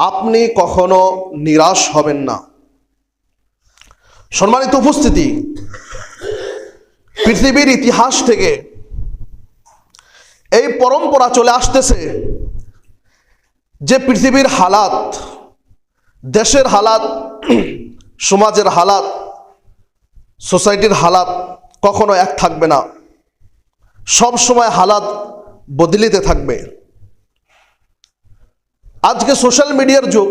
আপনি কখনো নিরাশ হবেন না। সম্মানিত উপস্থিতি, পৃথিবীর ইতিহাস থেকে এই পরম্পরা চলে আসতেছে যে পৃথিবীর হালাত, দেশের হালাত, সমাজের হালাত, সোসাইটির হালাত কখনো এক থাকবে না। সব সময় হালাত বদলিতে থাকবে। আজকে সোশ্যাল মিডিয়ার যুগ,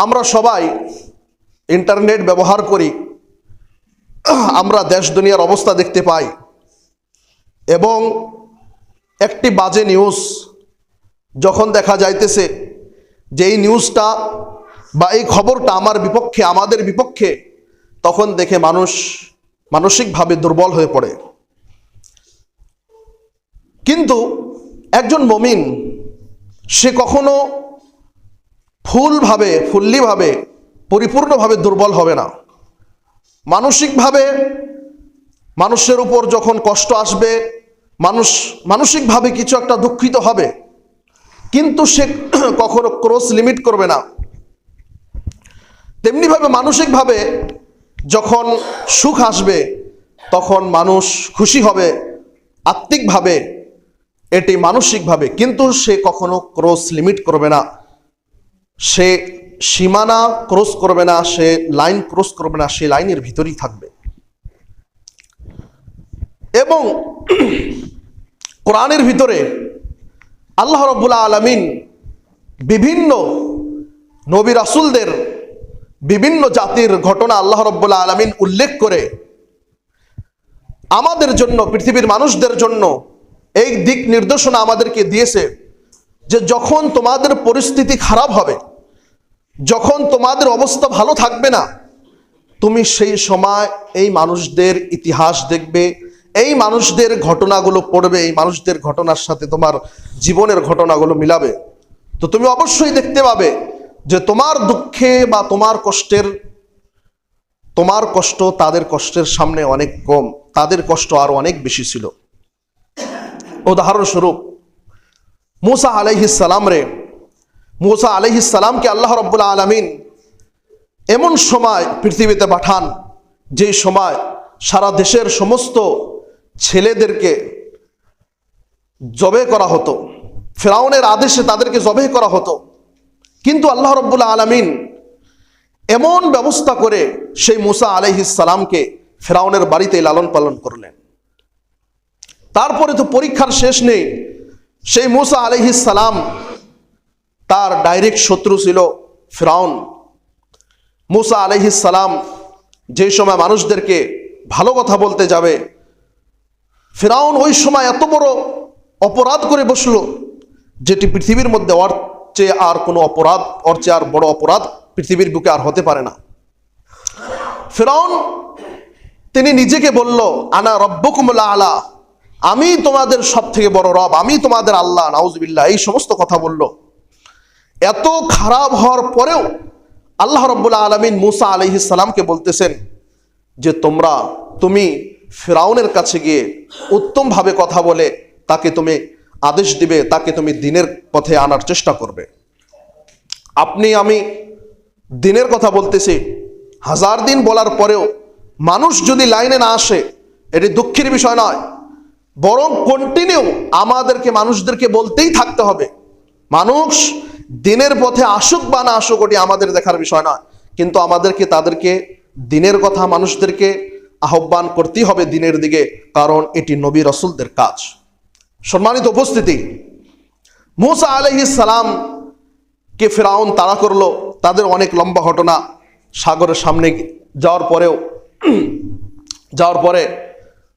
আমরা সবাই ইন্টারনেট ব্যবহার করি, আমরা দেশ দুনিয়ার অবস্থা দেখতে পাই এবং একটি বাজে নিউজ যখন দেখা যাইতেছে যে এই নিউজটা বা এই খবরটা আমার বিপক্ষে, আমাদের বিপক্ষে, তখন দেখে মানুষ মানসিকভাবে দুর্বল হয়ে পড়ে। কিন্তু একজন মুমিন সে কখনো ফুল্লিভাবে পরিপূর্ণভাবে দুর্বল হবে না। মানসিকভাবে মানুষের উপর যখন কষ্ট আসবে, মানুষ মানসিকভাবে কিছু একটা দুঃখিত হবে, কিন্তু সে কখনো ক্রস লিমিট করবে না। তেমনিভাবে মানসিকভাবে যখন সুখ আসবে তখন মানুষ খুশি হবে আত্মিকভাবে, এটি মানসিকভাবে, কিন্তু সে কখনো ক্রস লিমিট করবে না, সে সীমানা ক্রস করবে না, সে লাইন ক্রস করবে না, সে লাইনের ভিতরেই থাকবে। এবং কোরআনের ভিতরে আল্লাহ রাব্বুল আলামিন বিভিন্ন নবী রাসূলদের বিভিন্ন জাতির ঘটনা আল্লাহ রাব্বুল আলামিন উল্লেখ করে আমাদের জন্য, পৃথিবীর মানুষদের জন্য এই দিক নির্দেশনা আমাদেরকে দিয়েছে যে যখন তোমাদের পরিস্থিতি খারাপ হবে, যখন তোমাদের অবস্থা ভালো থাকবে না, তুমি সেই সময় এই মানুষদের ইতিহাস দেখবে, এই মানুষদের ঘটনাগুলো পড়বে, এই মানুষদের ঘটনার সাথে তোমার জীবনের ঘটনাগুলো মিলাবে। তো তুমি অবশ্যই দেখতে পাবে যে তোমার দুঃখে বা তোমার কষ্ট তাদের কষ্টের সামনে অনেক কম, তাদের কষ্ট আরো অনেক বেশি ছিল। উদাহরণস্বরূপ মুসা আলাইহিস সালামকে আল্লাহ রাব্বুল আলামিন এমন সময় পৃথিবীতে পাঠান যে সময় সারা দেশের সমস্ত ছেলেদেরকে জবে করা হতো, ফেরাউনের আদেশে তাদেরকে জবে করা হতো। কিন্তু আল্লাহ রাব্বুল আলামিন এমন ব্যবস্থা করে সেই মুসা আলাইহিস সালামকে ফেরাউনের বাড়িতে লালন পালন করলেন। তারপরে তো পরীক্ষার শেষ নেই। সেই মুসা আলাইহিস সালাম, তার ডাইরেক্ট শত্রু ছিল ফিরআউন। মুসা আলাইহিস সালাম যে সময় মানুষদেরকে ভালো কথা বলতে যাবে, ফিরআউন ওই সময় এত বড় অপরাধ করে বসলো যেটি পৃথিবীর মধ্যে ওর চেয়ে আর কোনো অপরাধ, ওর চেয়ে আর বড় অপরাধ পৃথিবীর বুকে আর হতে পারে না। ফিরআউন তিনি নিজেকে বলল, আনা রব্বুকুমুল আলা, আমি তোমাদের সব থেকে বড় রব, আমি তোমাদের আল্লাহ, নাউজুবিল্লাহ, এই সমস্ত কথা বলল। এত খারাপ হওয়ার পরেও আল্লাহ রাব্বুল আলামিন মুসা আলাইহিস সালামকে বলতেছেন যে তুমি ফিরআউনের কাছে গিয়ে উত্তমভাবে কথা বলে তাকে তুমি আদেশ দিবে, তাকে তুমি দ্বীনের পথে আনার চেষ্টা করবে। আমি দ্বীনের কথা বলতেছি, 1000 দিন বলার পরেও মানুষ যদি লাইনে না আসে, এটি দুঃখের বিষয় নয়, বরং কন্টিনিউ আমাদেরকে মানুষদেরকে বলতেই থাকতে হবে। মানুষ দ্বীনের পথে আসুক বা না আসুক ওটি আমাদের দেখার বিষয় নয়, কিন্তু আমাদেরকে তাদেরকে দ্বীনের কথা, মানুষদেরকে আহ্বান করতেই হবে দ্বীনের দিকে, কারণ এটি নবী রাসূলদের কাজ। সম্মানিত উপস্থিতি, মুসা আলাইহিস সালামকে ফিরআউন তাড়া করলো। তাদের অনেক লম্বা ঘটনা, সাগরের সামনে যাওয়ার পরে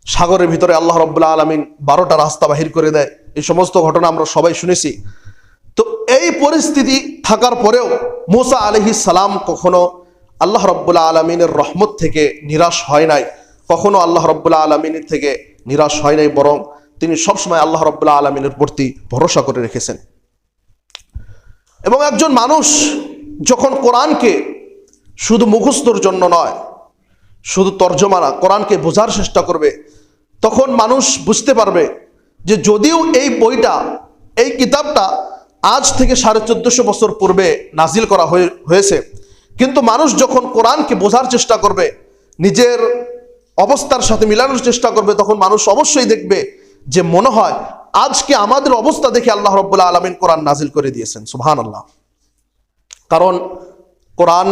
সাগরের ভিতরে আল্লাহ রাব্বুল আলামিন 12টা রাস্তা বাহির করে দেয়। এই সমস্ত ঘটনা আমরা সবাই শুনেছি। তো এই পরিস্থিতি থাকার পরেও মুসা আলাইহিস সালাম কখনো আল্লাহ রাব্বুল আলামিনের রহমত থেকে নিরাশ হয় নাই, কখনো আল্লাহ রাব্বুল আলামিনের থেকে নিরাশ হয় নাই, বরং তিনি সবসময় আল্লাহ রাব্বুল আলামিনের প্রতি ভরসা করে রেখেছেন। এবং একজন মানুষ যখন কোরআনকে শুধু মুখস্থর জন্য নয়, শুধু তর্জমা না, কোরআনকে বোঝার চেষ্টা করবে, তখন মানুষ বুঝতে পারবে যে যদিও এই বইটা, এই কিতাবটা আজ থেকে 1450 বছর পূর্বে নাজিল করা হয়েছে। কিন্তু মানুষ যখন কোরআনকে বোঝার চেষ্টা করবে, নিজের অবস্থার সাথে মিলানোর চেষ্টা করবে, তখন মানুষ অবশ্যই দেখবে যে মনে হয় আজকে আমাদের অবস্থা দেখে আল্লাহ রাব্বুল আলামিন কোরআন নাজিল করে দিয়েছেন। সুবহানাল্লাহ। কারণ কোরআন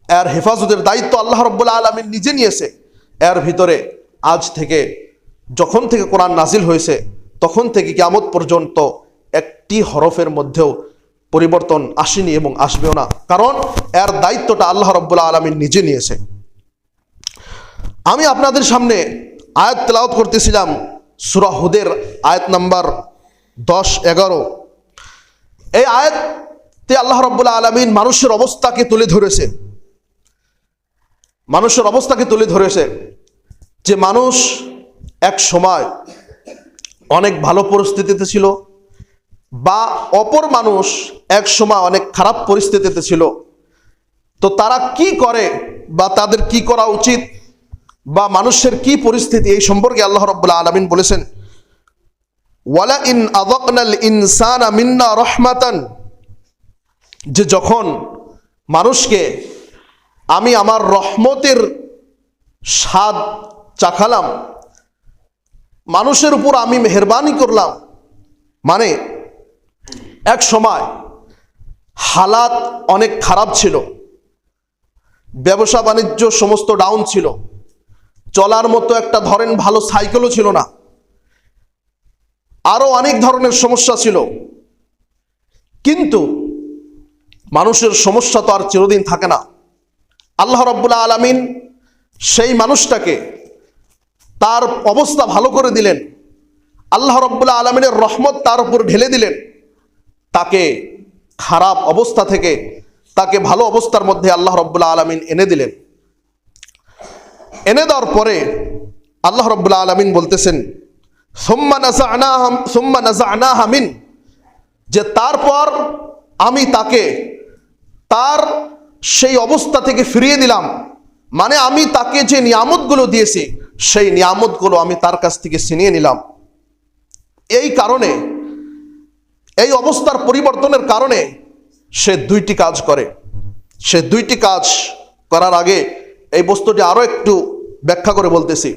এর হেফাজতের দায়িত্ব আল্লাহ রাব্বুল আলামিন নিজে নিয়েছে। এর ভিতরে আজ থেকে, যখন থেকে কোরআন নাজিল হয়েছে তখন থেকে কিয়ামত পর্যন্ত একটি হরফের মধ্যেও পরিবর্তন আসেনি এবং আসবেও না, কারণ এর দায়িত্বটা আল্লাহ রাব্বুল আলামিন নিজে নিয়েছে। আমি আপনাদের সামনে আয়াত তেলাওয়াত করতেছিলাম, সূরা হুদের আয়াত নাম্বার 10-11। এই আয়াতে আল্লাহ রাব্বুল আলামিন মানুষের অবস্থাকে তুলে ধরেছে। মানুষের অবস্থাকে তুলে ধরেছে যে মানুষ এক সময় অনেক ভালো পরিস্থিতিতে ছিল, বা অপর মানুষ এক সময় অনেক খারাপ পরিস্থিতিতে ছিল। তো তারা কি করে বা তাদের কি করা উচিত বা মানুষের কি পরিস্থিতি, এই সম্পর্কে আল্লাহ রাব্বুল আলামিন বলেছেন, ওয়ালা ইন আযাকনাল ইনসানা মিন্না রাহমাতান, যে যখন মানুষকে আমি আমার রহমতের স্বাদ চাখালাম, মানুষের উপর আমি মেহেরবানি করলাম। মানে এক সময় হালাত অনেক খারাপ ছিল, ব্যবসা বাণিজ্য সমস্ত ডাউন ছিল, চলার মতো একটা ধরেন ভালো সাইকেলও ছিল না, আরো অনেক ধরনের সমস্যা ছিল। কিন্তু মানুষের সমস্যা তো আর চিরদিন থাকে না। আল্লাহ রাব্বুল আলামিন সেই মানুষটাকে তার অবস্থা ভালো করে দিলেন, আল্লাহ রাব্বুল আলামিনের রহমত তার উপর ঢেলে দিলেন, তাকে খারাপ অবস্থা থেকে তাকে ভালো অবস্থার মধ্যে আল্লাহ রাব্বুল আলামিন এনে দিলেন। এনে দেওয়ার পরে আল্লাহ রাব্বুল আলামিন বলতেছেন, সুম্মা নাযা'নাহা মিন, যে তারপর আমি তাকে তার সেই অবস্থা থেকে ফিরিয়ে দিলাম। মানে আমি তাকে যে নিয়ামতগুলো দিয়েছি সেই নিয়ামতগুলো আমি তার কাছ থেকে ছিনিয়ে নিলাম। এই কারণে, এই অবস্থার পরিবর্তনের কারণে সে দুইটি কাজ করে। সে দুইটি কাজ করার আগে এই বস্তুটি আরো একটু ব্যাখ্যা করে বলতেছি,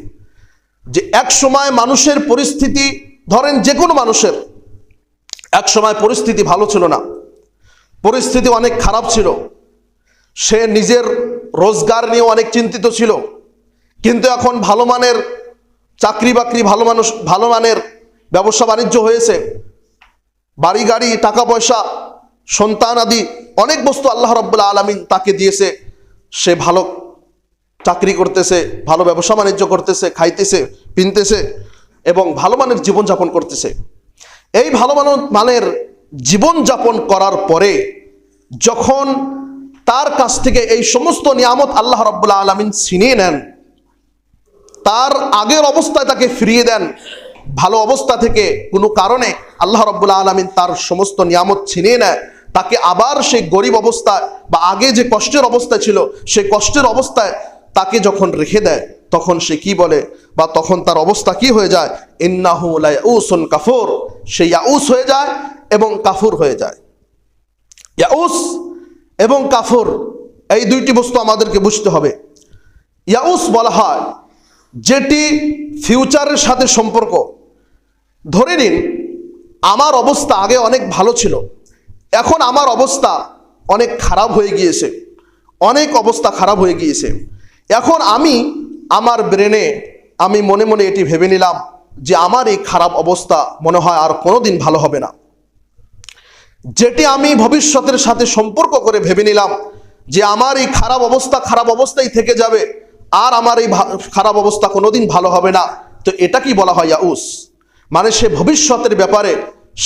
যে এক সময় মানুষের পরিস্থিতি, ধরেন যে কোনো মানুষের এক সময় পরিস্থিতি ভালো ছিল না, পরিস্থিতি অনেক খারাপ ছিল, সে নিজের রোজগার নিয়ে অনেক চিন্তিত ছিল। কিন্তু এখন ভালো মানের চাকরি বাকরি, ভালো মানের ব্যবসা বাণিজ্য হয়েছে, বাড়ি গাড়ি, টাকা পয়সা, সন্তান আদি অনেক বস্তু আল্লাহ রাব্বুল আলামিন তাকে দিয়েছে। সে ভালো চাকরি করতেছে, ভালো ব্যবসা বাণিজ্য করতেছে, খাইতেছে, পিনতেছে এবং ভালো মানের জীবনযাপন করতেছে। এই ভালো মানের জীবনযাপন করার পরে যখন তার কাছ থেকে এই সমস্ত নিয়ামত আল্লাহ রাব্বুল আলামিন ছিনিয়ে নেন, তার আগের অবস্থায় তাকে ফিরিয়ে দেন, ভালো অবস্থা থেকে কোনো কারণে আল্লাহ রাব্বুল আলামিন তার সমস্ত নিয়ামত ছিনিয়ে নেয়, তাকে আবার সেই গরিব অবস্থায় বা আগে যে কষ্টের অবস্থায় ছিল সেই কষ্টের অবস্থায় তাকে যখন রেখে দেয়, তখন সে কি বলে বা তখন তার অবস্থা কি হয়ে যায়, ইন্নাহু লায়াউসুন কাফুর, সে ইয়াউস হয়ে যায় এবং কাফুর হয়ে যায়। ইয়াউস এবং কাফুর এই দুইটি বস্তু আমাদেরকে বুঝতে হবে। ইয়াউস বলা হয় যেটি ফিউচারের সাথে সম্পর্ক। ধরে নিন আমার অবস্থা আগে অনেক ভালো ছিল, এখন আমার অবস্থা অনেক খারাপ হয়ে গিয়েছে, অনেক অবস্থা খারাপ হয়ে গিয়েছে। এখন আমি আমার ব্রেনে আমি মনে মনে এটি ভেবে নিলাম যে আমার এই খারাপ অবস্থা মনে হয় আর কোনোদিন ভালো হবে না। যেটি আমি ভবিষ্যতের সাথে সম্পর্ক করে ভেবে নিলাম যে আমার এই খারাপ অবস্থাই থেকে যাবে, আর আমার এই খারাপ অবস্থা কোনোদিন ভালো হবে না। তো এটা কি বলা হয়? ইয়াউস। মানে সে ভবিষ্যতের ব্যাপারে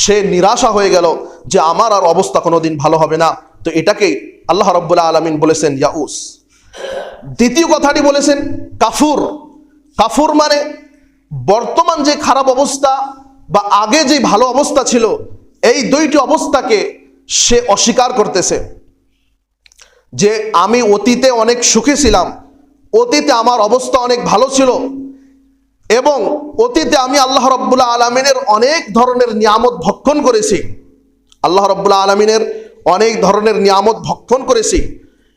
সে নিরাশা হয়ে গেল যে আমার আর অবস্থা কোনোদিন ভালো হবে না। তো এটাকেই আল্লাহ রাব্বুল আলামিন বলেছেন ইয়াউস। দ্বিতীয় কথাটি বলেছেন কাফুর। কাফুর মানে বর্তমান যে খারাপ অবস্থা বা আগে যে ভালো অবস্থা ছিল, এই দুইটি অবস্থাকে সে অস্বীকার করতেছে। যে আমি অতীতে অনেক সুখী ছিলাম, অতীতে আমার অবস্থা অনেক ভালো ছিল এবং অতীতে আমি আল্লাহ রাব্বুল আলামিনের অনেক ধরনের নিয়ামত ভক্ষণ করেছি। আল্লাহ রাব্বুল আলামিনের অনেক ধরনের নিয়ামত ভক্ষণ করেছি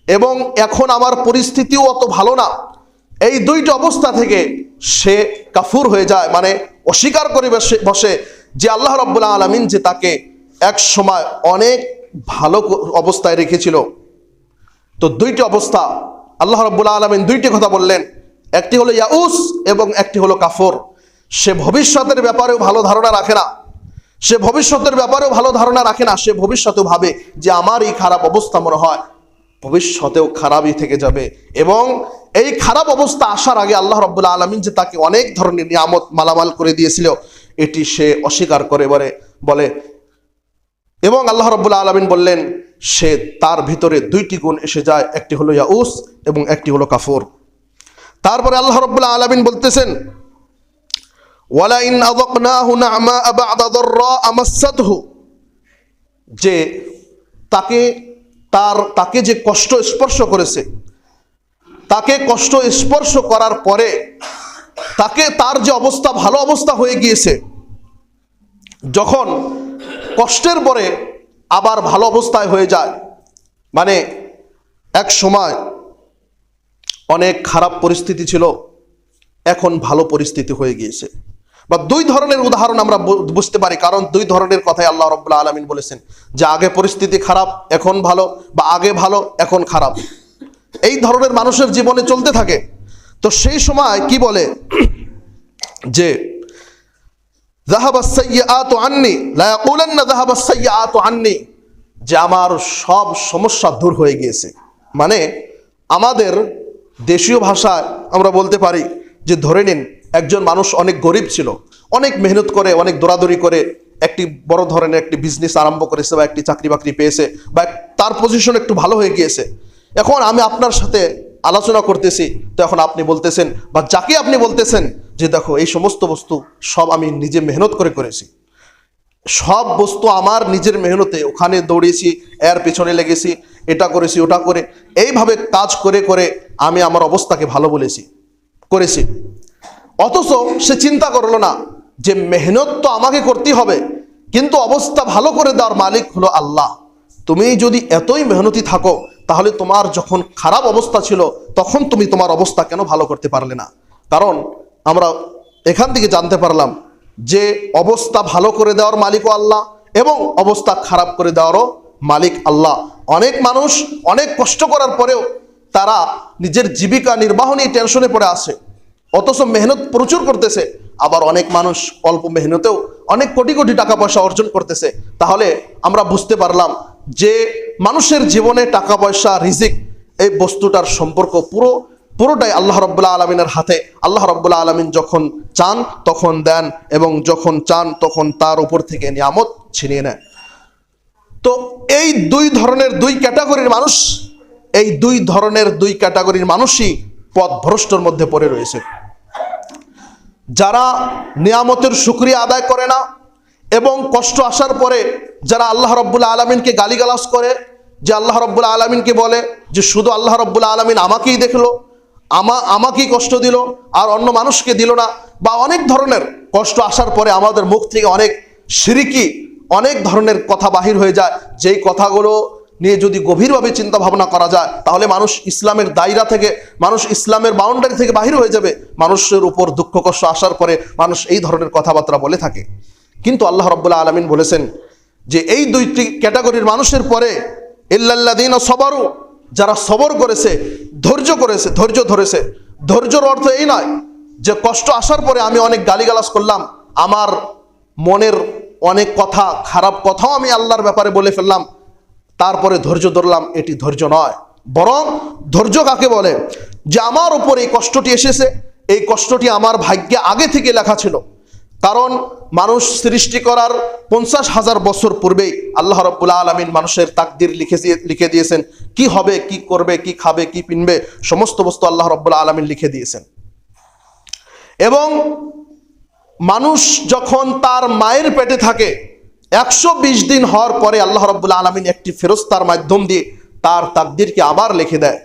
এবং এখন আমার পরিস্থিতিও অত ভালো না, এই দুইটি অবস্থা থেকে সে কাফুর হয়ে যায়, মানে অস্বীকার করে বসে যে আল্লাহ রাব্বুল আলামিন যে তাকে এক সময় অনেক ভালো অবস্থায় রেখেছিল। তো দুইটি অবস্থা আল্লাহ রাব্বুল আলামিন দুইটি কথা বললেন, একটি হলো ইয়াউস এবং একটি হলো কাফর। সে ভবিষ্যতের ব্যাপারেও ভালো ধারণা রাখে না, সে ভবিষ্যতের ব্যাপারেও ভালো ধারণা রাখে না, সে ভবিষ্যতেও ভাবে যে আমার এই খারাপ অবস্থা মনে হয় ভবিষ্যতেও খারাপই থেকে যাবে। এবং এই খারাপ অবস্থা আসার আগে আল্লাহ রাব্বুল আলামিন যে তাকে অনেক ধরনের নিয়ামত মালামাল করে দিয়েছিল এটি সে অস্বীকার করে বলে। এবং আল্লাহ রাব্বুল আলামিন বললেন সে তার ভিতরে দুইটি গুণ এসে যায়, একটি হলো ইয়াউস এবং একটি হলো কাফুর। তারপরে আল্লাহ রাব্বুল আলামিন বলতেছেন ওয়ালা ইন আযাকনাহু না'মা বা'দা দাররা মাসাতহু, যে তাকে যে কষ্ট স্পর্শ করেছে, তাকে কষ্ট স্পর্শ করার পরে তার যে অবস্থা ভালো অবস্থা হয়ে গিয়েছে, যখন কষ্টের পরে আবার ভালো অবস্থায় হয়ে যায়, মানে এক সময় অনেক খারাপ পরিস্থিতি ছিল এখন ভালো পরিস্থিতি হয়ে গিয়েছে। বা দুই ধরনের উদাহরণ আমরা বুঝতে পারি, কারণ দুই ধরনের কথাই আল্লাহ রাব্বুল আলামিন বলেছেন যে আগে পরিস্থিতি খারাপ এখন ভালো, বা আগে ভালো এখন খারাপ, এই ধরনের মানুষের জীবনে চলতে থাকে। তো সেই সময় কি বলে যে যাহাবাস সাইয়্যাতু আন্নি লা ইয়াকুলান্না যাহাবাস সাইয়্যাতু আন্নি, যে আমার সব সমস্যা দূর হয়ে গিয়েছে। মানে আমাদের দেশীয় ভাষায় আমরা বলতে পারি যে ধরে নিন একজন মানুষ অনেক গরিব ছিল, অনেক মেহনত করে অনেক দৌড়াদৌড়ি করে একটি বড় ধরনের একটি বিজনেস আরম্ভ করেছে বা একটি চাকরি বাকরি পেয়েছে বা তার পজিশন একটু ভালো হয়ে গিয়েছে। এখন আমি আপনার সাথে আলোচনা করতেছি, তো এখন আপনি বলতেছেন বা যাকে আপনি বলতেছেন যে দেখো এই সমস্ত বস্তু সব আমি নিজে মেহনত করে করেছি, সব বস্তু আমার নিজের মেহনতে, ওখানে দৌড়েছি, এর পেছনে লেগেছি, এটা করেছি ওটা করে, এইভাবে কাজ করে করে আমি আমার অবস্থাকে ভালো করেছি। অথচ সে চিন্তা করলো না যে মেহনত তো আমাকে করতেই হবে, কিন্তু অবস্থা ভালো করে দেওয়ার মালিক হলো আল্লাহ। তুমি যদি এতই মেহনতি থাকো তাহলে তোমার যখন খারাপ অবস্থা ছিল তখন তুমি তোমার অবস্থা কেন ভালো করতে পারলে না? কারণ আমরা এখান থেকে জানতে পারলাম যে অবস্থা ভালো করে দেওয়ার মালিকও আল্লাহ এবং অবস্থা খারাপ করে দেওয়ারও মালিক আল্লাহ। অনেক মানুষ অনেক কষ্ট করার পরেও তারা নিজের জীবিকা নির্বাহ নিয়ে টেনশনে পড়ে আসে, অথচ মেহনত প্রচুর করতেছে। আবার অনেক মানুষ অল্প মেহনতেও অনেক কোটি কোটি টাকা পয়সা অর্জন করতেছে। তাহলে আমরা বুঝতে পারলাম যে মানুষের জীবনে টাকা পয়সা, রিজিক, এই বস্তুটার সম্পর্ক পুরোটাই আল্লাহ রাব্বুল আলামিনের হাতে। আল্লাহ রাব্বুল আলামিন যখন চান তখন দেন এবং যখন চান তখন তার উপর থেকে নিয়ামত ছিনিয়ে নেয়। তো এই দুই ধরনের দুই ক্যাটাগরির মানুষ, এই দুই ধরনের দুই ক্যাটাগরির মানুষই পথভ্রষ্টর মধ্যে পড়ে রয়েছে। যারা নিয়ামতের শুকরিয়া আদায় করে না এবং কষ্ট আসার পরে যারা আল্লাহ রাব্বুল আলামিনকে গালিগালাজ করে, যে আল্লাহ রাব্বুল আলামিনকে বলে যে শুধু আল্লাহ রাব্বুল আলামিন আমাকেই দেখলো, আমাকেই কষ্ট দিল আর অন্য মানুষকে দিল না, বা অনেক ধরনের কষ্ট আসার পরে আমাদের মুখ থেকে অনেক শিরকি অনেক ধরনের কথা বাহির হয়ে যায়, যেই কথাগুলো নিয়ে যদি গভীরভাবে চিন্তা ভাবনা করা যায় তাহলে মানুষ ইসলামের দায়রা থেকে, মানুষ ইসলামের বাউন্ডারি থেকে বাহির হয়ে যাবে। মানুষের উপর দুঃখ কষ্ট আসার পরে মানুষ এই ধরনের কথাবার্তা বলে থাকে। কিন্তু আল্লাহ রাব্বুল আলামিন বলেছেন যে এই দুইটি ক্যাটাগরির মানুষের পরে ইল্লাল্লাযীনা সাবারু, যারা সবর করেছে, ধৈর্য ধরেছে। ধৈর্যর অর্থ এই নয় যে কষ্ট আসার পরে আমি অনেক গালিগালাজ করলাম, আমার মনের অনেক কথা, খারাপ কথাও আমি আল্লাহর ব্যাপারে বলে ফেললাম, তারপরে ধৈর্য ধরলাম, এটি ধৈর্য নয়। বরং ধৈর্য কাকে বলে? যে আমার উপর এই কষ্টটি এসেছে, এই কষ্টটি আমার ভাগ্যে আগে থেকে লেখা ছিল। কারণ মানুষ সৃষ্টি করার 50,000 বছর পূর্বেই আল্লাহ রাব্বুল আলামিন মানুষের তাকদির লিখে দিয়েছেন, কি হবে, কি করবে, কি খাবে, কি পিনবে, সমস্ত বস্তু আল্লাহ রাব্বুল আলামিন লিখে দিয়েছেন। এবং মানুষ যখন তার মায়ের পেটে থাকে 120 দিন হওয়ার পরে আল্লাহ রাব্বুল আলামিন একটি ফেরেশতার মাধ্যম দিয়ে তার তাকদিরকে আবার লিখে দেয়।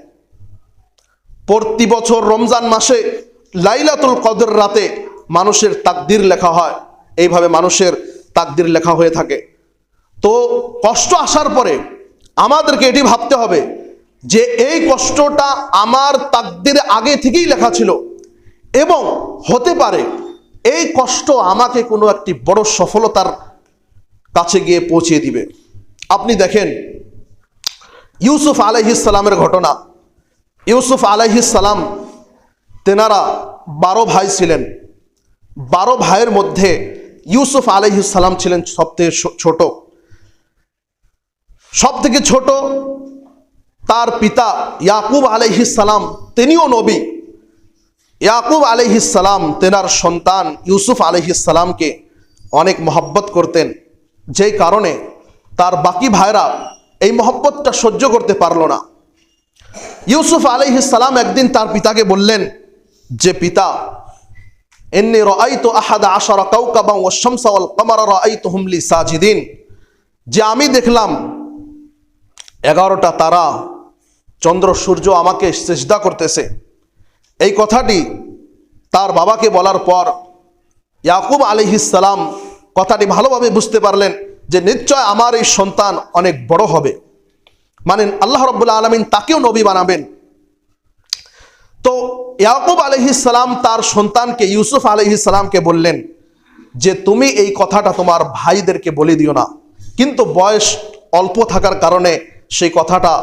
প্রতি বছর রমজান মাসে লাইলাতুল কদর রাতে মানুষের তাকদির লেখা হয়, এইভাবে মানুষের তাকদির লেখা হয়ে থাকে। তো কষ্ট আসার পরে আমাদেরকে এটি ভাবতে হবে যে এই কষ্টটা আমার তাকদীরে আগে থেকেই লেখা ছিল এবং হতে পারে এই কষ্ট আমাকে কোনো একটি বড় সফলতার কাছে গিয়ে পৌঁছে দিবে। আপনি দেখেন ইউসুফ আলাইহিস সালামের ঘটনা। ইউসুফ আলাইহিস সালাম তেনারা 12 ভাই ছিলেন। 12 ভাইয়ের মধ্যে ইউসুফ আলাইহিস সালাম ছিলেন সবথেকে ছোট। সবথেকে ছোট তার পিতা ইয়াকুব আলাইহিস সালাম, তিনিও নবী। ইয়াকুব আলাইহিস সালাম তেনার সন্তান ইউসুফ আলাইহিস সালামকে অনেক মহব্বত করতেন, যেই কারণে তার বাকি ভাইরা এই মহব্বতটা সহ্য করতে পারলো না। ইউসুফ আলাইহিস সালাম একদিন তার পিতাকে বললেন যে পিতা, ইন্নী রাআইতু আহাদা আশারা কাওকাবান ওয়াশ শামসা ওয়াল কমারা রাআইতুহুম লি সাজিদিন, যে আমি দেখলাম 11টা তারা, চন্দ্র সূর্য আমাকে সিজদা করতেছে। এই কথাটি তার বাবাকে বলার পর ইয়াকুব আলাইহিস সালাম কথাটি ভালোভাবে বুঝতে পারলেন যে নিশ্চয় আমার এই সন্তান অনেক বড় হবে, মানে আল্লাহ রাব্বুল আলামিন তাকেও নবী বানাবেন। তো ইয়াকুব আলাইহিস সালাম তার সন্তানকে ইউসুফ আলাইহিস সালামকে বললেন যে তুমি এই কথাটা তোমার ভাইদেরকে বলে দিও না, কিন্তু বয়স অল্প থাকার কারণে সেই কথাটা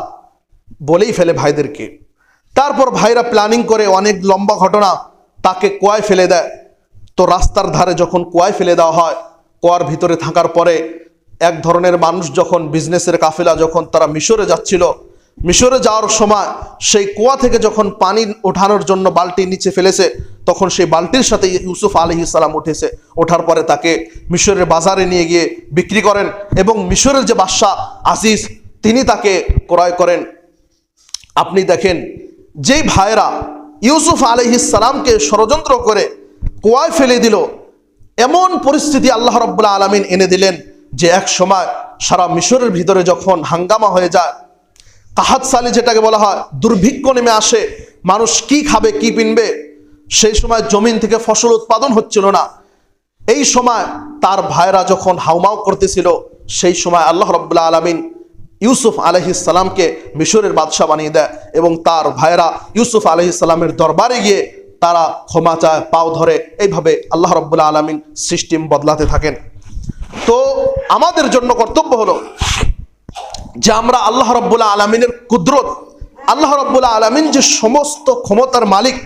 বলেই ফেলে ভাইদেরকে। তারপর ভাইরা প্ল্যানিং করে অনেক লম্বা ঘটনা, তাকে কুয়ায় ফেলে দেয়। তো রাস্তার ধারে যখন কুয়ায় ফেলে দেওয়া হয়, কুয়ার ভিতরে থাকার পরে এক ধরনের মানুষ যখন বিজনেসের কাফেলা যখন তারা মিশরে যাচ্ছিল, মিশরে যাওয়ার সময় সেই কুয়া থেকে যখন পানি ওঠানোর জন্য বালতি নিচে ফেলেছে, তখন সেই বালতির সাথে ইউসুফ আলাইহিস সালাম উঠেছে। ওঠার পরে তাকে মিশরের বাজারে নিয়ে গিয়ে বিক্রি করেন এবং মিশরের যে বাদশা আজিজ তিনি তাকে ক্রয় করেন। আপনি দেখেন যেই ভাইরা ইউসুফ আলাইহিস সালামকে ষড়যন্ত্র করে কুয়ায় ফেলে দিল, এমন পরিস্থিতি আল্লাহ রাব্বুল আলামিন এনে দিলেন যে এক সময় সারা মিশরের ভিতরে যখন হাঙ্গামা হয়ে যায়, কাহাত সালি যেটাকে বলা হয়, দুর্ভিক্ষ নেমে আসে, মানুষ কি খাবে কি পিনবে, সেই সময় জমিন থেকে ফসল উৎপাদন হচ্ছিল না। এই সময় তার ভাইরা যখন হাউমাউ করতেছিল, সেই সময় আল্লাহ রাব্বুল আলামিন ইউসুফ আলাইহিস সালামকে মিশরের বাদশা বানিয়ে দেয় এবং তার ভাইরা ইউসুফ আলাইহিস সালামের দরবারে গিয়ে তারা ক্ষমা চায়, পাও ধরে। এইভাবে আল্লাহ রাব্বুল আলামিন সিস্টেম বদলাতে থাকেন। তো আমাদের জন্য কর্তব্য হলো যে আমরা আল্লাহ রাব্বুল আলামিনের কুদরত, আল্লাহ রাব্বুল আলামিন যে সমস্ত ক্ষমতার মালিক,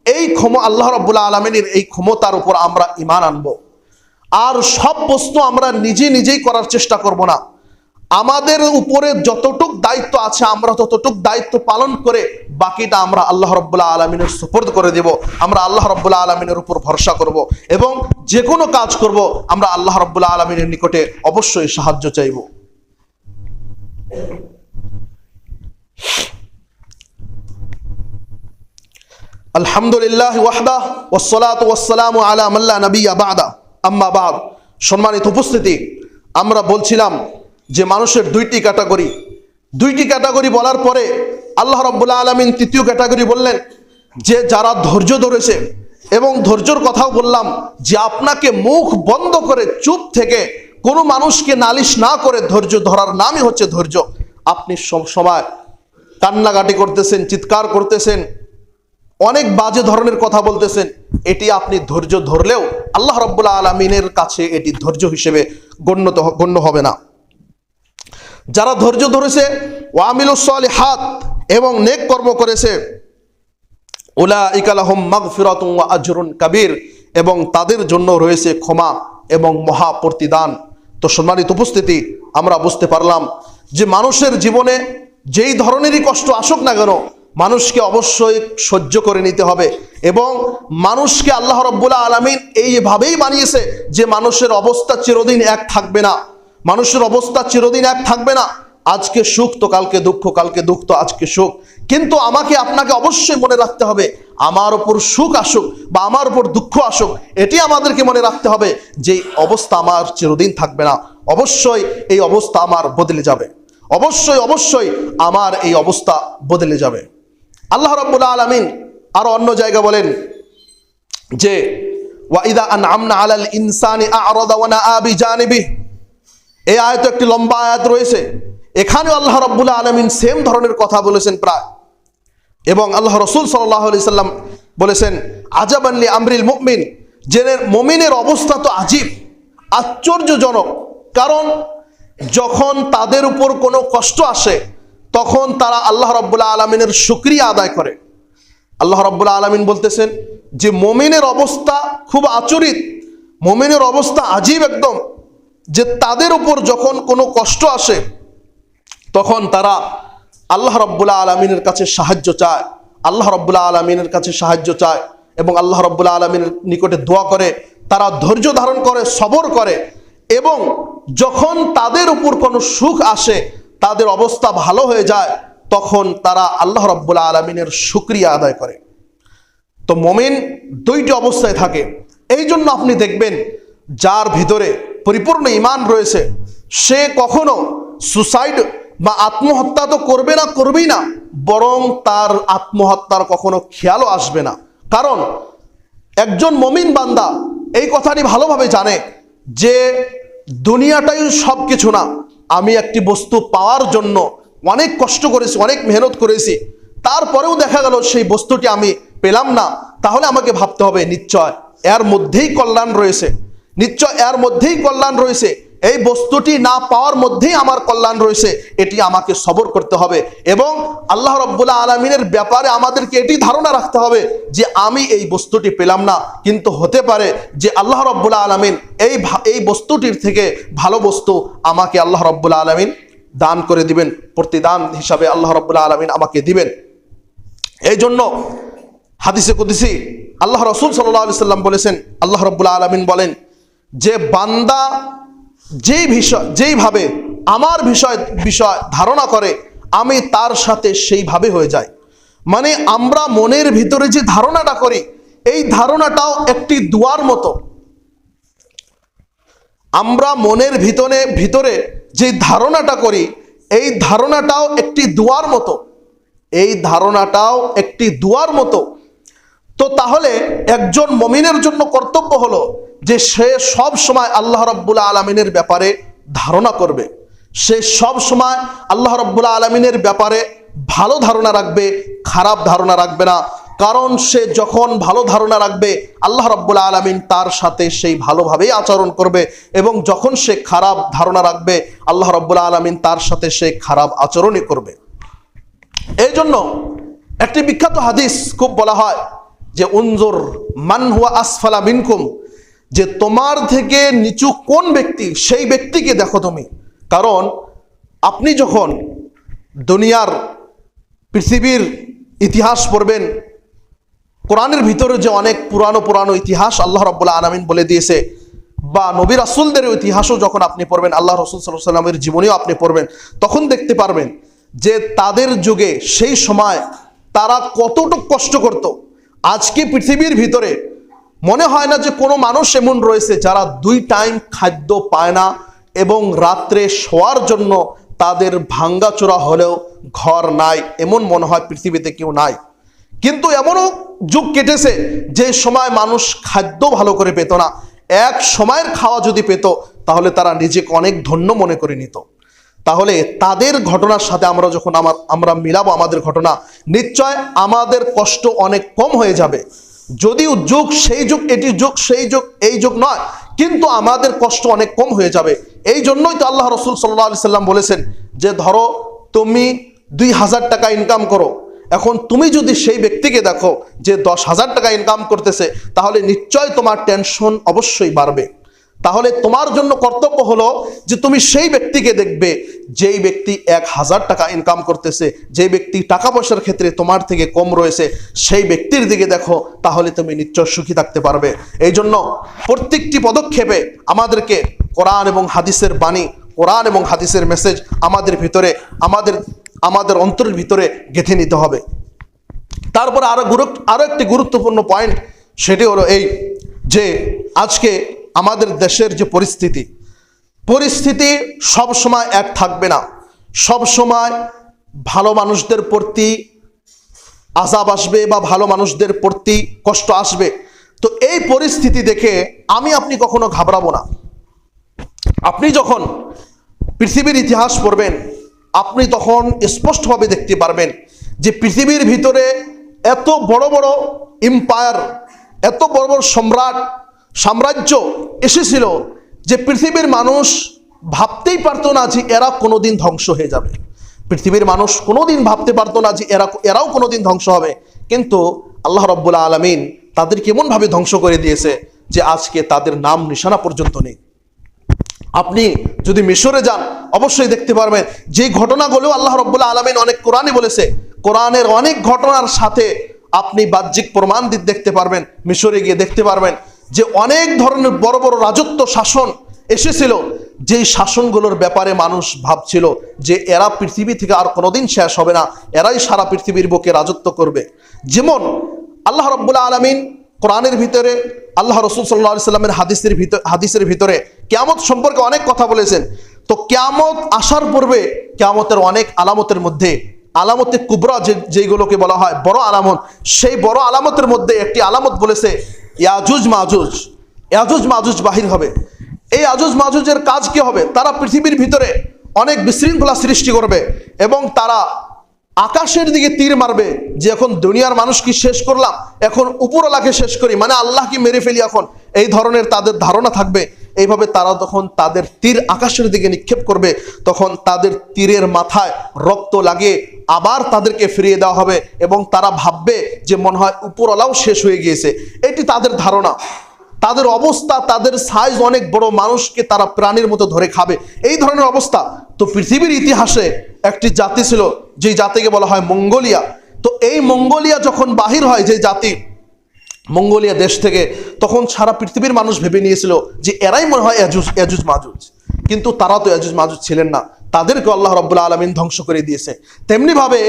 এই আল্লাহ রাব্বুল আলামিনের এই ক্ষমতার উপর আমরা ঈমান আনবো। আর সব বস্তু আমরা নিজেই করার চেষ্টা করব না। আমাদের উপরে যতটুক দায়িত্ব আছে আমরা ততটুক দায়িত্ব পালন করে বাকিটা আমরা আল্লাহ রাব্বুল আলামিনের সুপুর্দ করে দেব। আমরা আল্লাহ রাব্বুল আলামিনের উপর ভরসা করব এবং যে কোনো কাজ করব আমরা আল্লাহ রাব্বুল আলামিনের নিকটে অবশ্যই সাহায্য চাইব। আলহামদুলিল্লাহ ওয়াহদা ওয়াসসালাতু ওয়াসসালামু আলা মান লা নাবিয়্যা বা'দা, আম্মা বা'দ। সম্মানিত উপস্থিতি, আমরা বলছিলাম যে মানুষের দুইটি ক্যাটাগরি বলার পরে আল্লাহ রাব্বুল আলামিন তৃতীয় ক্যাটাগরি বললেন যে যারা ধৈর্য ধরেছে, এবং ধৈর্যর কথাও বললাম যে আপনাকে মুখ বন্ধ করে চুপ থেকে কোনো মানুষকে নালিশ না করে ধৈর্য ধরার নামই হচ্ছে ধৈর্য। আপনি সব সময় কান্নাকাটি করতেছেন, চিৎকার করতেছেন, অনেক বাজে ধরনের কথা বলতেছেন, এটি আপনি ধৈর্য ধরলেও আল্লাহ রাব্বুল আলামিনের কাছে এটি ধৈর্য হিসেবে গণ্য হবে না। যারা ধৈর্য ধরেছে ওয়ামিলুস সালিহাত এবং নেক কর্ম করেছে, উলাইকা লাহুম মাগফিরাতুন ওয়া আজরুন কাবীর, এবং তাদের জন্য রয়েছে ক্ষমা এবং মহা প্রতিদান। তো সম্মানিত উপস্থিতি, আমরা বুঝতে পারলাম যে মানুষের জীবনে যেই ধরনেরই কষ্ট আসুক না কেন, মানুষকে অবশ্যই সহ্য করে নিতে হবে। এবং মানুষকে আল্লাহ রাব্বুল আলামিন এইভাবেই বানিয়েছে যে মানুষের অবস্থা চিরদিন এক থাকবে না। মানুষের অবস্থা চিরদিন এক থাকবে না। আজকে সুখ তো কালকে দুঃখ, কালকে দুঃখ তো আজকে সুখ। কিন্তু আমাকে আপনাকে অবশ্যই মনে রাখতে হবে, আমার উপর সুখ আসুক বা আমার উপর দুঃখ আসুক, এটি আমাদেরকে মনে রাখতে হবে যে অবস্থা আমার চিরদিন থাকবে না। অবশ্যই এই অবস্থা আমার বদলে যাবে, অবশ্যই আমার এই অবস্থা বদলে যাবে। আল্লাহ রাব্বুল আলামিন আরো অন্য জায়গা বলেন যে ওয়া ইযা আনআমনা আলাল ইনসানি আ'রাদা ওয়া নাআ বিজানিবিহি, এই আয়াতে একটি লম্বা আয়াত রয়েছে, এখানেও আল্লাহ রাব্বুল আলামিন সেম ধরনের কথা বলেছেন প্রায়। এবং আল্লাহ রসুল সাল্লাল্লাহু আলাইহি সাল্লাম বলেছেন, আজাবান লি আমরিল মুমিন, যে মুমিনের অবস্থা তো আজীব, আশ্চর্যজনক। কারণ যখন তাদের উপর কোনো কষ্ট আসে তখন তারা আল্লাহ রাব্বুল আলামিনের শুকরিয়া আদায় করে। আল্লাহ রাব্বুল আলামিন বলতেছেন যে মুমিনের অবস্থা খুব আচরিত, মুমিনের অবস্থা আজীব একদম, যে তাদের উপর যখন কোনো কষ্ট আসে তখন তারা আল্লাহ রাব্বুল আলামিনের কাছে সাহায্য চায়, আল্লাহ রাব্বুল আলামিনের কাছে সাহায্য চায় এবং আল্লাহ রাব্বুল আলামিনের নিকটে দোয়া করে, তারা ধৈর্য ধারণ করে, সবর করে। এবং যখন তাদের উপর কোনো সুখ আসে, তাদের অবস্থা ভালো হয়ে যায়, তখন তারা আল্লাহ রাব্বুল আলামিনের শুকরিয়া আদায় করে। তো মুমিন দুইটি অবস্থায় থাকে। এই জন্য আপনি দেখবেন যার ভিতরে পরিপূর্ণ ঈমান রয়েছে সে কখনো সুসাইড বা আত্মহত্যা তো করবে না, করবেই না, বরং তার আত্মহত্যার কখনো খেয়ালও আসবে না। কারণ একজন মুমিন বান্দা এই কথাটি ভালোভাবে জানে যে দুনিয়াটাই সব কিছু না। আমি একটি বস্তু পাওয়ার জন্য অনেক কষ্ট করেছি, অনেক মেহনত করেছি, তারপরেও দেখা গেল সেই বস্তুটি আমি পেলাম না, তাহলে আমাকে ভাবতে হবে নিশ্চয় এর মধ্যেই কল্যাণ রয়েছে, নিশ্চয় এর মধ্যেই কল্যাণ রয়েছে, এই বস্তুটি না পাওয়ার মধ্যেই আমার কল্যাণ রয়েছে, এটি আমাকে সবর করতে হবে। এবং আল্লাহ রাব্বুল আলামিনের ব্যাপারে আমাদেরকে এটি ধারণা রাখতে হবে যে আমি এই বস্তুটি পেলাম না, কিন্তু হতে পারে যে আল্লাহ রাব্বুল আলামিন এই বস্তুটির থেকে ভালো বস্তু আমাকে আল্লাহ রাব্বুল আলামিন দান করে দিবেন, প্রতিদান হিসাবে আল্লাহ রাব্বুল আলামিন আমাকে দিবেন। এই জন্য হাদিসে কুদসি আল্লাহ রাসূল সাল্লাল্লাহু আলাইহি সাল্লাম বলেছেন, আল্লাহ রাব্বুল আলামিন বলেন যে বান্দা যেইভাবে আমার বিষয় ধারণা করে আমি তার সাথে সেইভাবে হয়ে যাই। মানে আমরা মনের ভিতরে যে ধারণাটা করি এই ধারণাটাও একটি দুয়ার মতো। আমরা মনের ভিতরে যে ধারণাটা করি এই ধারণাটাও একটি দুয়ার মতো, এই ধারণাটাও একটি দুয়ার মতো। তো তাহলে একজন মুমিনের জন্য কর্তব্য হলো যে সে সব সময় আল্লাহ রাব্বুল আলামিনের ব্যাপারে ধারণা করবে, সে সব সময় আল্লাহ রাব্বুল আলামিনের ব্যাপারে ভালো ধারণা রাখবে, খারাপ ধারণা রাখবে না। কারণ সে যখন ভালো ধারণা রাখবে আল্লাহ রাব্বুল আলামিন তার সাথে সেই ভালোভাবেই আচরণ করবে, এবং যখন সে খারাপ ধারণা রাখবে আল্লাহ রাব্বুল আলামিন তার সাথে সে খারাপ আচরণই করবে। এই জন্য একটি বিখ্যাত হাদিস খুব বলা হয় যে উনজুর মান হুয়া আসফালা মিনকুম, যে তোমার থেকে নিচু কোন ব্যক্তি সেই ব্যক্তিকে দেখো তুমি। কারণ আপনি যখন দুনিয়ার পৃথিবীর ইতিহাস পড়বেন, কোরআনের ভিতরে যে অনেক পুরানো ইতিহাস আল্লাহ রাব্বুল আলামিন বলে দিয়েছে, বা নবী রাসূলদের ইতিহাসও যখন আপনি পড়বেন, আল্লাহ রাসূল সাল্লাল্লাহু আলাইহি ওয়াসাল্লামের জীবনীও আপনি পড়বেন, তখন দেখতে পারবেন যে তাদের যুগে সেই সময় তারা কতটুকু কষ্ট করত। আজকে পৃথিবীর ভিতরে মনে হয় না যে কোনো মানুষ এমন রয়েছে যারা 2 টাইম খাদ্য পায় না এবং রাত্রে শোয়ার জন্য তাদের ভাঙ্গাচোরা হলেও ঘর নাই, এমন মনে হয় পৃথিবীতে কেউ নাই। কিন্তু এমনও যুগ কেটেছে যে সময় মানুষ খাদ্য ভালো করে পেত না, এক সময়ের খাওয়া যদি পেত তাহলে তারা নিজেকে অনেক ধন্য মনে করে নিত। তাহলে তাদের ঘটনার সাথে আমরা মিলাবো আমাদের ঘটনা, নিশ্চয় আমাদের কষ্ট অনেক কম হয়ে যাবে। যদিও যুগ সেই যুগ, এটি যুগ সেই যুগ, এই যুগ নয়, কিন্তু আমাদের কষ্ট অনেক কম হয়ে যাবে। এই জন্যই তো আল্লাহ রাসূল সাল্লাল্লাহু আলাইহি সাল্লাম বলেছেন যে ধরো তুমি 2000 টাকা ইনকাম করো, এখন তুমি যদি সেই ব্যক্তিকে দেখো যে 10,000 টাকা ইনকাম করতেছে, তাহলে নিশ্চয় তোমার টেনশন অবশ্যই বাড়বে। তাহলে তোমার জন্য কর্তব্য হলো যে তুমি সেই ব্যক্তিকে দেখবে যেই ব্যক্তি 1000 টাকা ইনকাম করতেছে, যেই ব্যক্তি টাকা পয়সার ক্ষেত্রে তোমার থেকে কম রয়েছে, সেই ব্যক্তির দিকে দেখো, তাহলে তুমি নিশ্চয় সুখী থাকতে পারবে। এই জন্য প্রত্যেকটি পদক্ষেপে আমাদেরকে কোরআন এবং হাদিসের বাণী, কোরআন এবং হাদিসের মেসেজ আমাদের ভিতরে, আমাদের অন্তরের ভিতরে গেঁথে নিতে হবে। তারপরে আরো একটি গুরুত্বপূর্ণ পয়েন্ট, সেটি হলো এই যে আজকে আমাদের দেশের যে পরিস্থিতি সব সময় এক থাকবে না, সব সময় ভালো মানুষদের প্রতি আযাব আসবে বা ভালো মানুষদের প্রতি কষ্ট আসবে। তো এই পরিস্থিতি দেখে আপনি কখনো ঘাবড়াবো না। আপনি যখন পৃথিবীর ইতিহাস পড়বেন, আপনি তখন স্পষ্টভাবে দেখতে পারবেন যে পৃথিবীর ভিতরে এত বড় বড় এম্পায়ার, এত বড় বড় সাম্রাজ্য এসেছিল যে পৃথিবীর মানুষ ভাবতেই পারতো না যে এরা কোনোদিন ধ্বংস হয়ে যাবে। পৃথিবীর মানুষ কোনোদিন ভাবতে পারতো না যে এরাও কোনোদিন ধ্বংস হবে। কিন্তু আল্লাহ রাব্বুল আলামিন তাদের কেমনভাবে ধ্বংস করে দিয়েছে যে আজকে তাদের নাম নিশানা পর্যন্ত নেই। আপনি যদি মিশরে যান অবশ্যই দেখতে পারবেন যে ঘটনাগুলো আল্লাহ রাব্বুল আলামিন অনেক কোরআনে বলেছে, কোরআনের অনেক ঘটনার সাথে আপনি বাহ্যিক প্রমাণ দেখতে পারবেন। মিশরে গিয়ে দেখতে পারবেন যে অনেক ধরনের বড় বড় রাজত্ব শাসন এসেছিল, যেই শাসনগুলোর ব্যাপারে মানুষ ভাবছিল যে এরা পৃথিবী থেকে আর কোনোদিন শেষ হবে না, এরাই সারা পৃথিবীর বুকে রাজত্ব করবে। যেমন আল্লাহ রাব্বুল আলামিন কোরআনের ভিতরে, আল্লাহ রাসূল সাল্লাল্লাহু আলাইহি সাল্লামের হাদিসের ভিতরে কিয়ামত সম্পর্কে অনেক কথা বলেছেন। তো কিয়ামত আসার পূর্বে কিয়ামতের অনেক আলামতের মধ্যে আলামতে কুবরা যেগুলোকে বলা হয় বড় আলামত, সেই বড় আলামতের মধ্যে একটি আলামত বলেছে ইয়াজুজ মাজুজ বাহির হবে। এই আজুজ মাজুজের কাজ কি হবে? তারা পৃথিবীর ভিতরে অনেক বিশৃঙ্খলা সৃষ্টি করবে এবং তারা আকাশের দিকে তীর মারবে যে এখন দুনিয়ার মানুষ কি শেষ করলাম, এখন উপরওয়ালাকে শেষ করি, মানে আল্লাহ কি মেরে ফেলি এখন, এই ধরনের তাদের ধারণা থাকবে। এইভাবে তারা যখন তাদের তীর আকাশের দিকে নিক্ষেপ করবে তখন তাদের তীরের মাথায় রক্ত লাগে আবার তাদেরকে ফিরিয়ে দেওয়া হবে এবং তারা ভাববে যে মনে হয় উপরওয়ালাও শেষ হয়ে গিয়েছে। এটি তাদের ধারণা। তাদের অবস্থা, তাদের সাইজ অনেক বড়, মানুষকে তারা প্রাণীর মতো ধরে খাবে, এই ধরনের অবস্থা। তো পৃথিবীর ইতিহাসে একটি জাতি ছিল যেই জাতিকে বলা হয় মঙ্গোলিয়া। তো এই মঙ্গোলিয়া যখন বাহির হয়, যে জাতি মঙ্গোলিয়া দেশ থেকে, তখন সারা পৃথিবীর মানুষ ভেবে নিয়েছিল যে এরাই মনে হয় ইয়াজুজ মাজুজ। কিন্তু তারা তো ইয়াজুজ মাজুজ ছিলেন না, তাদেরকে আল্লাহ রাব্বুল আলামিন ধ্বংস করে দিয়েছে। তেমনিভাবে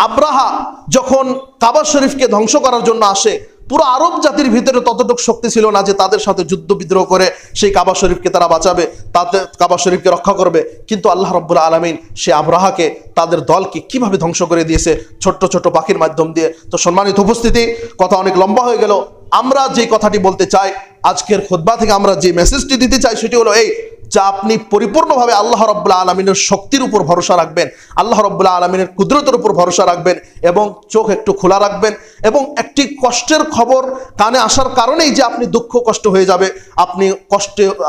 আব্রাহা যখন কাবা শরীফকে ধ্বংস করার জন্য আসে, পুরো আরব জাতির ভিতরে ততটুকু শক্তি ছিল না যে তাদের সাথে যুদ্ধ বিদ্রোহ করে সেই কাবা শরীফকে তারা বাঁচাবে, তাদের কাবা শরীফকে রক্ষা করবে। কিন্তু আল্লাহ রাব্বুল আলামিন সে আব্রাহাকে, তাদের দলকে কিভাবে ধ্বংস করে দিয়েছে ছোট্ট ছোট্ট পাখির মাধ্যম দিয়ে। তো সম্মানিত উপস্থিতি, কথা অনেক লম্বা হয়ে গেল। আমরা যে কথাটি বলতে চাই আজকের খুতবা থেকে, আমরা যে মেসেজটি দিতে চাই সেটি হলো এই, যা আপনি পরিপূর্ণভাবে আল্লাহ রাব্বুল আলামিনের শক্তির উপর ভরসা রাখবেন, আল্লাহ রাব্বুল আলামিনের কুদরতের উপর ভরসা রাখবেন এবং চোখ একটু খোলা রাখবেন। এবং একটি কষ্টের খবর কানে আসার কারণেই যে আপনি দুঃখ কষ্ট হয়ে যাবে,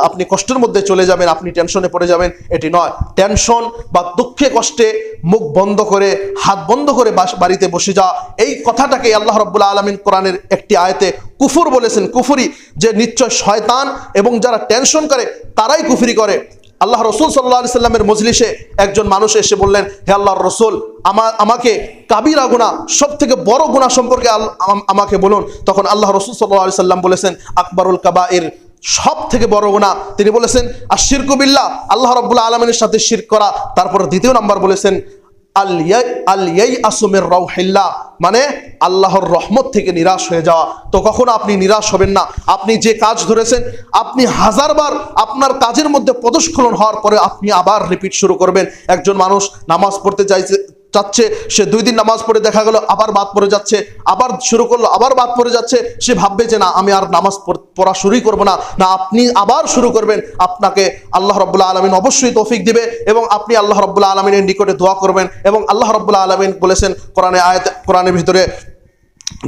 আপনি কষ্টের মধ্যে চলে যাবেন, আপনি টেনশনে পড়ে যাবেন, এটি নয়। টেনশন বা দুঃখে কষ্টে মুখ বন্ধ করে, হাত বন্ধ করে বাড়িতে বসে যাওয়া, এই কথাটাকে আল্লাহ রাব্বুল আলামিন কোরআনের একটি আয়াতে কুফর বলেছেন, কুফরি, যে নিশ্চয় শয়তান এবং যারা টেনশন করে তারাই কুফরি করে। আল্লাহ রসুল সাল্লাল্লাহু আলাইহি সাল্লামের মজলিসে একজন মানুষ এসে বললেন, হে আল্লাহর রসুল, আমাকে কাবিরা গুনাহ, সব থেকে বড় গুনাহ সম্পর্কে আমাকে বলুন। তখন আল্লাহ রসুল সাল্লাল্লাহু আলাইহি সাল্লাম বলেছেন, আকবরুল কাবাইর, সব থেকে বড় গুনাহ। তিনি বলেছেন আশিরকু বিল্লাহ, আল্লাহ রাব্বুল আলামিনের সাথে শিরক করা। তারপর দ্বিতীয় নাম্বার বলেছেন মানে আল্লাহর রহমত থেকে নিরাশ হয়ে যাওয়া। তো কখনো আপনি নিরাশ হবেন না। আপনি যে কাজ ধরেছেন, আপনি হাজারবার আপনার কাজের মধ্যে পদস্খলন হওয়ার পরে আপনি আবার রিপিট শুরু করবেন। একজন মানুষ নামাজ পড়তে চাচ্ছে, সে 2 দিন নামাজ পড়ে দেখা গেল আবার বাদ পড়ে যাচ্ছে, আবার শুরু করলো আবার বাদ পড়ে যাচ্ছে, সে ভাববে যে না আমি আর নামাজ পড়া শুরুই করবো না। আপনি আবার শুরু করবেন। আপনাকে আল্লাহ রাব্বুল আলামিন অবশ্যই তৌফিক দিবে এবং আপনি আল্লাহ রাব্বুল আলামিনের নিকটে দোয়া করবেন। এবং আল্লাহ রাব্বুল আলামিন বলেছেন কোরআনের ভিতরে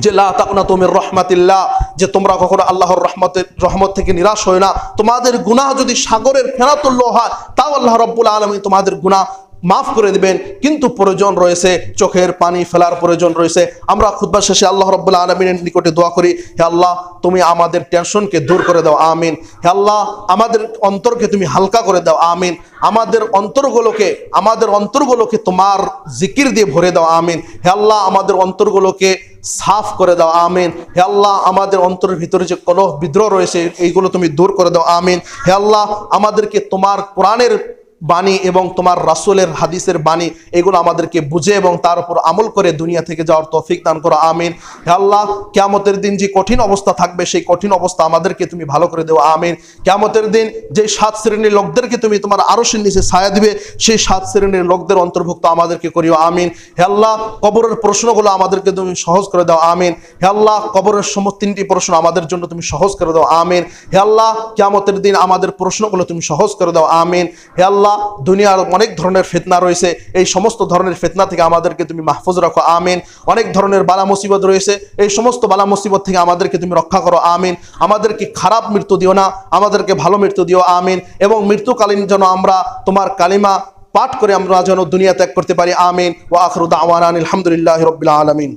যে লা তাকনাতু মির রাহমাতিল্লাহ, যে তোমরা কখনো আল্লাহর রহমত থেকে নিরাশ হয় না। তোমাদের গুনাহ যদি সাগরের ফেনা তুল্য হয়, তাও আল্লাহ রাব্বুল আলামিন তোমাদের গুনাহ মাফ করে দিবেন। কিন্তু প্রয়োজন রয়েছে, চোখের পানি ফেলার প্রয়োজন রয়েছে। আমরা খুতবা শেষে আল্লাহ রাব্বুল আলামিনের নিকটে দোয়া করি, হে আল্লাহ, তুমি আমাদের টেনশনকে দূর করে দাও, আমিন। হে আল্লাহ, আমাদের অন্তরকে তুমি হালকা করে দাও, আমিন। আমাদের অন্তরগুলোকে তোমার জিকির দিয়ে ভরে দাও, আমিন। হে আল্লাহ, আমাদের অন্তরগুলোকে সাফ করে দাও, আমিন। হে আল্লাহ, আমাদের অন্তরের ভিতরে যে কলহ বিদ্রোহ রয়েছে এইগুলো তুমি দূর করে দাও, আমিন। হে আল্লাহ, আমাদেরকে তোমার কোরআনের বাণী এবং তোমার রাসূলের হাদিসের বাণী এগুলো আমাদেরকে বুঝে এবং তার উপর আমল করে দুনিয়া থেকে যাওয়ার তৌফিক দান করো, আমিন। হে আল্লাহ, কিয়ামতের দিন যে কঠিন অবস্থা থাকবে সেই কঠিন অবস্থা আমাদেরকে তুমি ভালো করে দেও, আমিন। কিয়ামতের দিন যে 7 শ্রেণীর লোকদেরকে তুমি তোমার আরশের নিচে ছায়া দিবে, সেই 7 শ্রেণীর লোকদের অন্তর্ভুক্ত আমাদেরকে করিও, আমিন। হে আল্লাহ, কবরের প্রশ্নগুলো আমাদেরকে তুমি সহজ করে দাও, আমিন। হে আল্লাহ, কবরের সমস্ত 3টি প্রশ্ন আমাদের জন্য তুমি সহজ করে দাও, আমিন। হে আল্লাহ, কিয়ামতের দিন আমাদের প্রশ্নগুলো তুমি সহজ করে দাও, আমিন। হে আল্লাহ, আল্লাহ দুনিয়ার অনেক ধরনের ফিতনা রয়েছে, এই সমস্ত ধরনের ফিতনা থেকে আমাদেরকে তুমি মাহফুজ রাখো, আমিন। অনেক ধরনের বালা মুসিবত রয়েছে, এই সমস্ত বালা মুসিবত থেকে আমাদেরকে তুমি রক্ষা করো, আমিন। আমাদেরকে খারাপ মৃত্যু দিও না, আমাদেরকে ভালো মৃত্যু দিও, আমিন। এবং মৃত্যুকালীন যেন আমরা তোমার কালিমা পাঠ করে আমরা যেন দুনিয়া ত্যাগ করতে পারি, আমিন। ওয়া আখিরু দাওয়ানা আলহামদুলিল্লাহি রাব্বিল আলামিন।